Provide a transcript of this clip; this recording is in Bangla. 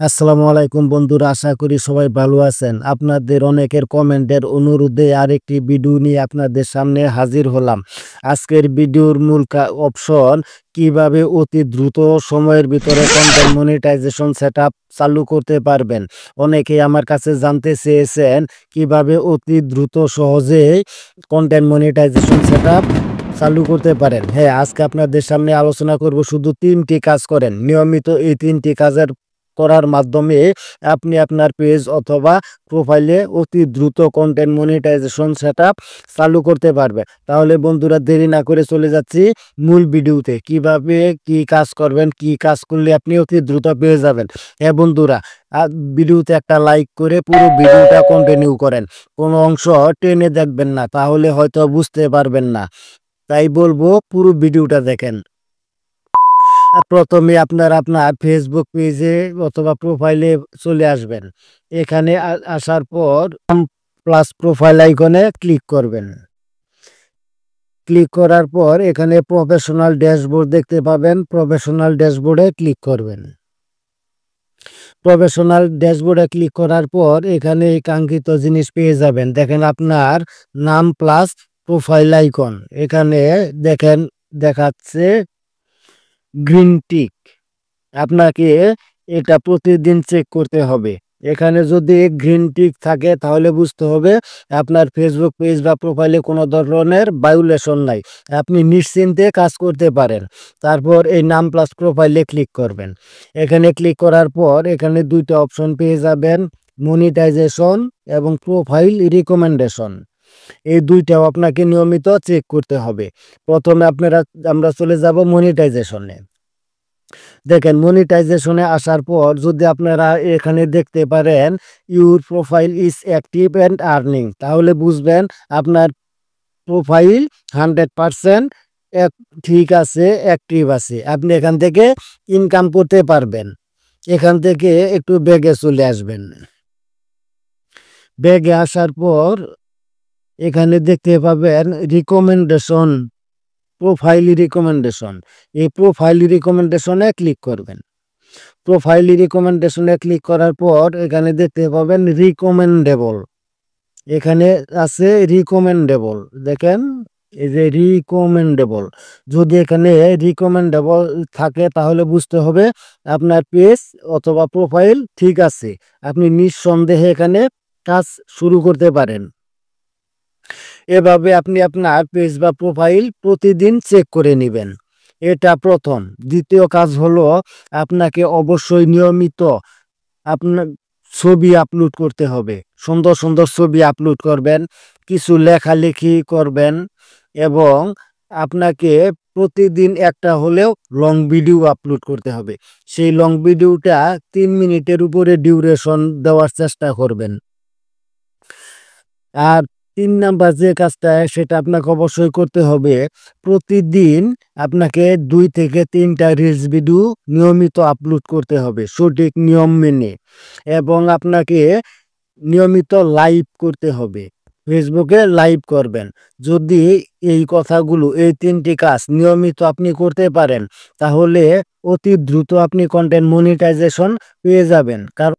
আসসালামু আলাইকুম বন্ধুরা, আশা করি সবাই ভালো আছেন। আপনাদের অনেকের কমেন্টের অনুরোধে আরেকটি ভিডিও নিয়ে আপনাদের সামনে হাজির হলাম। আজকের ভিডিওর মূল অপশন কিভাবে অতি দ্রুত সময়ের ভিতরে কন্টেন্ট মনিটাইজেশন সেটআপ চালু করতে পারবেন। অনেকেই আমার কাছে জানতে চেয়েছেন কিভাবে অতি দ্রুত সহজেই কন্টেন্ট মনিটাইজেশন সেটআপ চালু করতে পারেন। হ্যাঁ, আজকে আপনাদের সামনে আলোচনা করব শুধু 3টি কাজ করেন। নিয়মিত এই 3টি কাজের করার মাধ্যমে আপনি আপনার পেজ অথবা প্রোফাইলে অতি দ্রুত কন্টেন্ট মনিটাইজেশন সেটআপ চালু করতে পারবে। তাহলে বন্ধুরা, দেরি না করে চলে যাচ্ছি মূল ভিডিওতে। কিভাবে কি কাজ করবেন, কি কাজ করলে আপনি অতি দ্রুত পেয়ে যাবেন। হ্যাঁ বন্ধুরা, ভিডিওতে একটা লাইক করে পুরো ভিডিওটা কন্টিনিউ করেন। কোনো অংশ টেনে দেখবেন না, তাহলে হয়তো বুঝতে পারবেন না। তাই বলবো পুরো ভিডিওটা দেখেন। প্রথমে আপনার ফেসবুক পেজে অথবা প্রোফাইলে চলে আসবেন। এখানে আসার পর প্লাস প্রোফাইল আইকনে ক্লিক করবেন। ক্লিক করার পর এখানে প্রফেশনাল ড্যাশবোর্ড দেখতে পাবেন। প্রফেশনাল ড্যাশবোর্ডে ক্লিক করবেন। প্রফেশনাল ড্যাশবোর্ডে ক্লিক করার পর এখানে কাঙ্ক্ষিত জিনিস পেয়ে যাবেন। দেখেন আপনার নাম প্লাস প্রোফাইল আইকন। এখানে দেখেন দেখাচ্ছে গ্রিন টিক। আপনাকে এটা প্রতিদিন চেক করতে হবে। এখানে যদি গ্রিন টিক থাকে তাহলে বুঝতে হবে আপনার ফেসবুক পেজ বা প্রোফাইলে কোনো ধরনের ভায়োলেশন নাই, আপনি নিশ্চিন্তে কাজ করতে পারেন। তারপর এই নাম প্লাস প্রোফাইলে ক্লিক করবেন। এখানে ক্লিক করার পর এখানে দুইটা অপশন পেয়ে যাবেন, মনিটাইজেশন এবং প্রোফাইল রিকমেন্ডেশন। এই দুইটাও আপনাকে নিয়মিত চেক করতে হবে। প্রথমে আমরা চলে যাব মনিটাইজেশনে। দেখেন মনিটাইজেশনে আসার পর যদি আপনারা এখানে দেখতে পারেন your profile is active and earning, তাহলে বুঝবেন আপনার প্রোফাইল 100% ঠিক আছে, অ্যাক্টিভ আছে। আপনি এখান থেকে ইনকাম করতে পারবেন। এখান থেকে একটু ব্যাগে চলে আসবেন। ব্যাগে আসার পর এখানে দেখতে পাবেন রিকমেন্ডেশন, প্রোফাইল রিকমেন্ডেশন। এই প্রোফাইল রিকমেন্ডেশনে ক্লিক করবেন। প্রোফাইল রিকমেন্ডেশনে ক্লিক করার পর এখানে দেখতে পাবেন রিকমেন্ডেবল। এখানে আছে রিকমেন্ডেবল, দেখেন এই যে রিকমেন্ডেবল। যদি এখানে রিকমেন্ডেবল থাকে তাহলে বুঝতে হবে আপনার পেজ অথবা প্রোফাইল ঠিক আছে, আপনি নিঃসন্দেহে এখানে কাজ শুরু করতে পারেন। এভাবে আপনি আপনার পেজ বা প্রোফাইল প্রতিদিন চেক করে নেবেন। এটা প্রথম। দ্বিতীয় কাজ হলো আপনাকে অবশ্যই নিয়মিত আপনার ছবি আপলোড করতে হবে। সুন্দর সুন্দর ছবি আপলোড করবেন, কিছু লেখালেখি করবেন এবং আপনাকে প্রতিদিন একটা হলেও লং ভিডিও আপলোড করতে হবে। সেই লং ভিডিওটা 3 মিনিটের উপরে ডিউরেশন দেওয়ার চেষ্টা করবেন। আর 3 নাম্বার যে কাজটা সেটা আপনাকে অবশ্যই করতে হবে, প্রতিদিন আপনাকে 2 থেকে 3টা রিলস ভিডিও নিয়মিত আপলোড করতে হবে সঠিক নিয়ম মেনে, এবং আপনাকে নিয়মিত লাইভ করতে হবে। ফেসবুকে লাইভ করবেন। যদি এই কথাগুলো, এই 3টি কাজ নিয়মিত আপনি করতে পারেন তাহলে অতি দ্রুত আপনি কন্টেন্ট মনিটাইজেশন পেয়ে যাবেন। কারণ